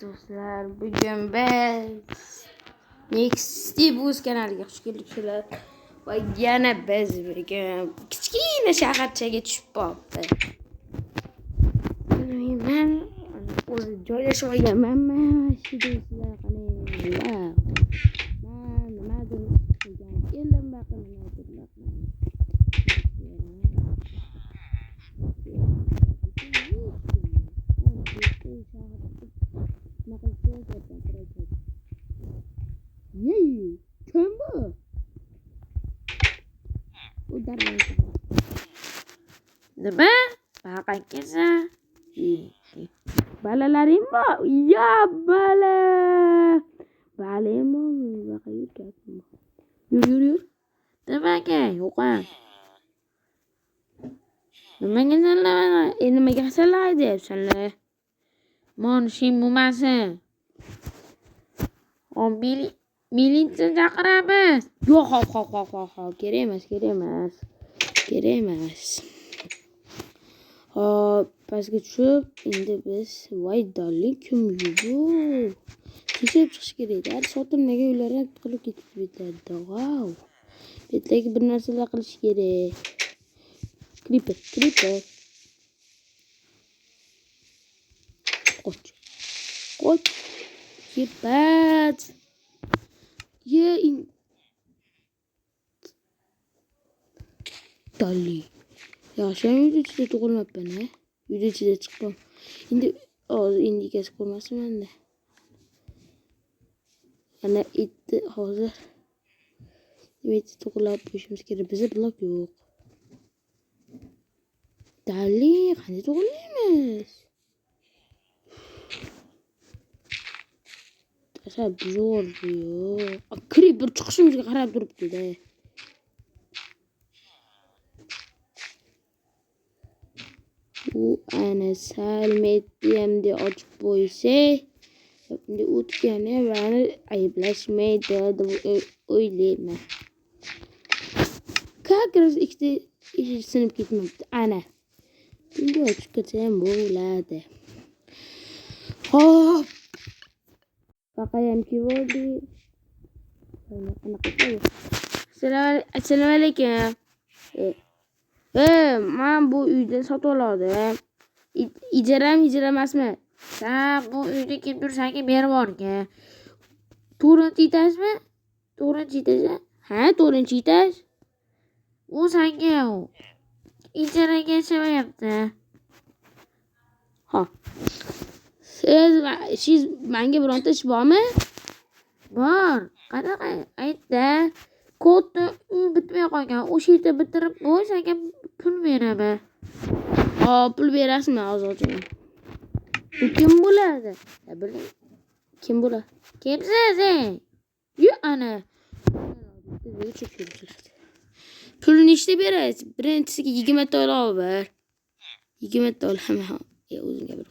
do'stlar, bugun biz Nextibus kanaliga xush kelibsizlar. Va yana biz bugun kichkina shaharchaga tushib qoldi. Men o'zi joylashib olganmanmi? Shu do'stlar, qani men nimadir qilgan keldim Yey, kim bu? Bu darvoza. Nima? Baqa kelsa. Balalaring bor? Ya, bala. Balami, baqa yurgan. Yur. Nimaga? Yo'q-a. Nimaga sanlayman? Nimaga sanlaydi senlar? Mon shim bo'lmasin. Militsiya chaqiramiz. Yo'q, kerak emas. Hop, pastga tushib, endi biz voy dollik kim bu? Tekshirib chiqish kerak. Sotilmagan uylarni qilib ketib bitadi. Wow. Betdagi bir narsalar qilish kerak. Creeper. Qoch. Kepat. Dolly. Yaxshi uyda ichida tug'ilmabman, ha? Uyda ichida chiqqan. Endi indikasi ko'rmasmanda. Ana itni hozir nimaga tug'ilib qo'yishimiz kerak? Bizda blok yo'q. Dolly, qanday tug'ilamiz? Zo'r yo'q. Creeper chiqishimizga qarab turibdi-da. U ana salmetdiyamda ochib qo'ysa, endi o'tgani meni ayblashmaydi deb o'ylayman. Как раз ikkita eshik sinib ketmabdi. Ana. Endi ochib ketsa ham bo'ladi. Hop. Baqayam kivordi. Assalomu alaykum. Men bu uyda sotib oldim. Ijara emasmi? Sen bu uyda kim tursanki berib yuborgan. To'rtinchi etajmi? Ha, 4-etaj. U senga ijaraga yashamayapti. Ha. Siz menga bironta ish bormi? Bor. Qanaqa? Aytda. Kodni uy bitmay qolgan. O'sha yerda bitirib qo'y, senga pul beraman. Pul berasizmi hozircha? Bu kim bo'ladi? Bilmayman. Kim bo'ladi? Kimsiz? Yo'q ana. Pulni nechta berasiz? Birinchisiga 20 ta olib ber. 20 ta olaman. O'zing gapir.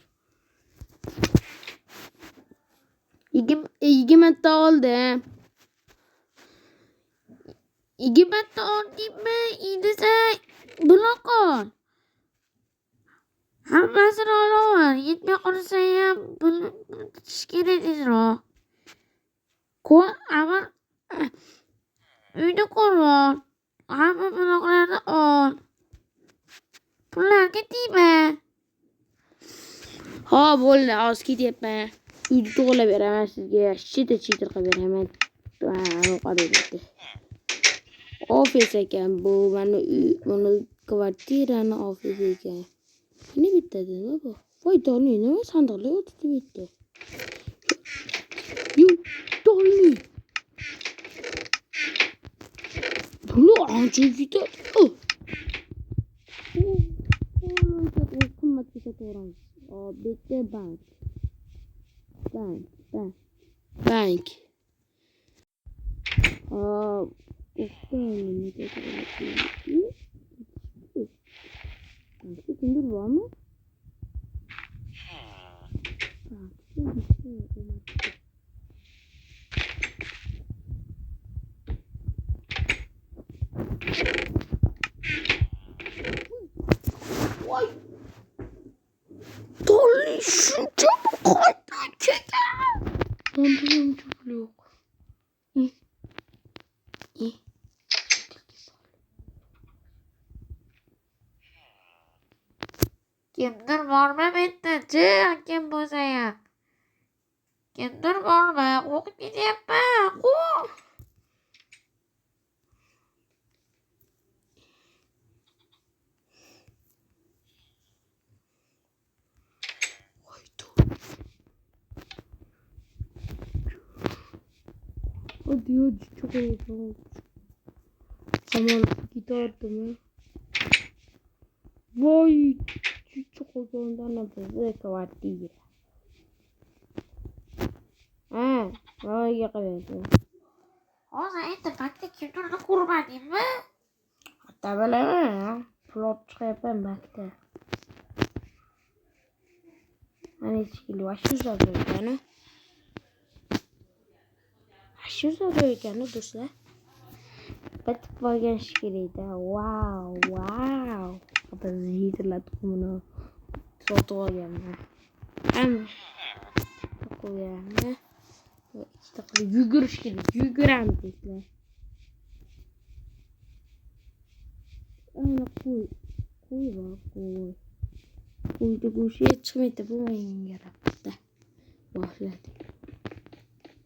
20 ta oldim. 20 ta oldimmi? Endi sen blok ol. Hammasini olaman. Yetmay qolsa ham pul tikish kerak tezroq. Uyni ko'rib. Hamma bloklarni ol. Pullarga tegma. Ha, bo'ldi. Hozir ketyapman. Uyni to'g'irlab beraman sizga. Chetir qilib beraman. Qaraydi. Ofis ekan bu. Mana kvartirani ofisi ekan. Ne bitadi nima bu? Voy Dolly, nima sandiqlar o'tib bitdi. Dolly. Pul ancha ketadi. Qimmatga sotaveramiz. Bitta bank. Kimdir bormi? Voy. Dolly. Shuncha qo'ydim keka. Bunimcha pul yo'q. Kimdir bormi bittachi kim bo'lsa ham. Kimdir bormi? Qo'rqib ketyapman. Hadi çok oldu. Aman gitardı mı? Vay çok oldu ondan da kıvırdı. Vay yakaladı. O zaman internette kimdir kurban değil mi? Hatta böyle ya. Plot çıkarım belki de. Hani hiç geliyor. Aşırı zarıyor yani. Aşırı zarıyor yani dostlar. Batip bagan shikilida. Wow. Biz yitilatib buni sotib olganman. Ham qo'yganman. Ikkita qilib yugurish kerak. Yuguramiz sizlar. Ana qo'y bor, qo'y. Qo'yni go'shti chiqmaydi bu menga yarabda. Boshladik.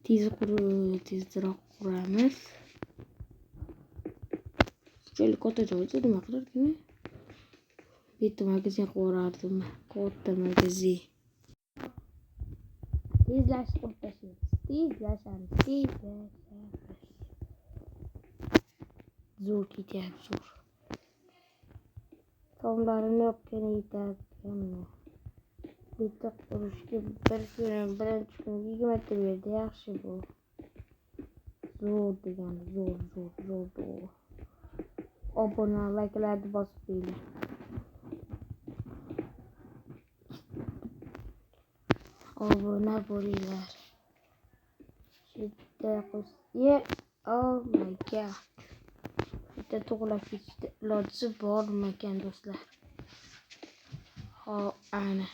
Tezroq quramiz. Şöyle kota çoğulsa nima qilarkan? Bitta magazin qurardim. Katta magazin. Tezlash qurtashimiz. Tezlashamiz. Zo'r ketyapti, zo'r. Tomlarini yopgan yetarkanmi? Bitta qurishga birinchi kun 20 marta berdi. Yaxshi bu. Zo'r degani, zo'r. Abone like'larni bosib qo'ying. Abone bo'linglar. Oh my god. Bitta to'g'rilab ketishdi. Iloji bormikan do'stlar? Ana.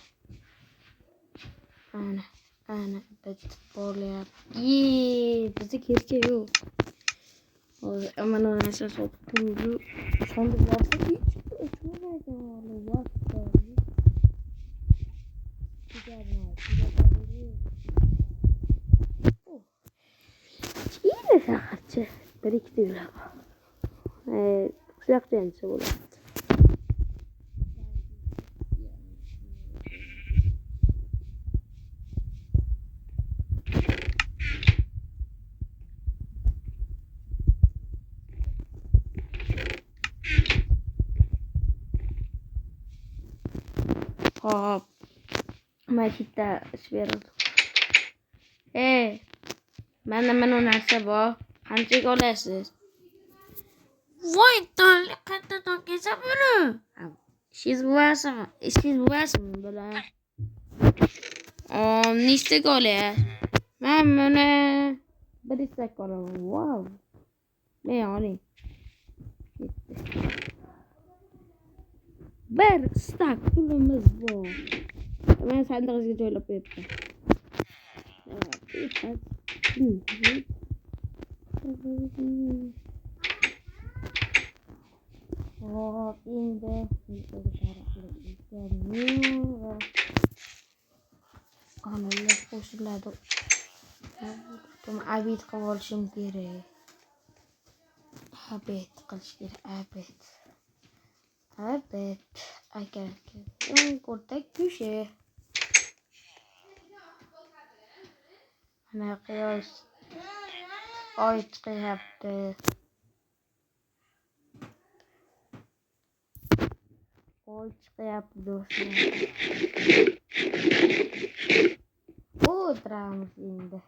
Bitta bo'lyapti. Bizga kerak yo'q. Hozir mana narsa sotib sonda borsa hech saharchi bir ikkita ular bor. Qishloqcha ancha bo'ladi. Hop. Mashita ish beradi. Mana narsa bor. Qanchaga olasiz? Voy, tolli qanday topgansa buni? Ishingiz bo'lasizmi bular? Nechtaga olyapsiz? Men buni bir istak olaman. Wow. Men oling. Bir istak pulimiz bor. Men sandig'ingizga joylab qo'yibman. Hop, endi qonunlar qo'shiladi. Buni abid qilib olishim kerak. Abid qilish kerak. Abid. Aka. Ko'rdak go'shi. Mana quyosh oy chiqyapti. Oy chiqyapti do'stlar. O'tiramiz endi.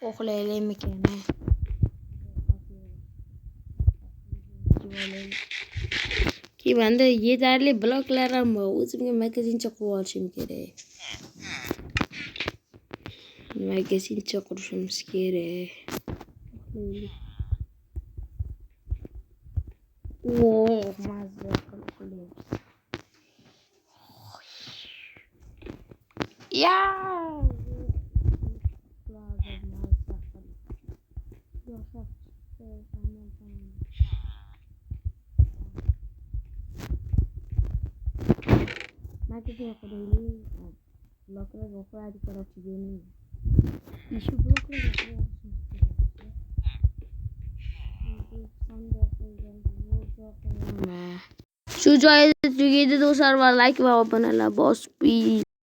Uxlaylikmikan? Menda yetarli bloklar ham bor. O'zimga magazincha qurib olishim kerak. Magazincha qurishimiz kerak. Mazza qilib. Yeah. Nanti saya peduli blok lagi kalau begini. Isu blok lagi Şu cahil Türkiye'de dostlar var like ve abone olun. Boss please.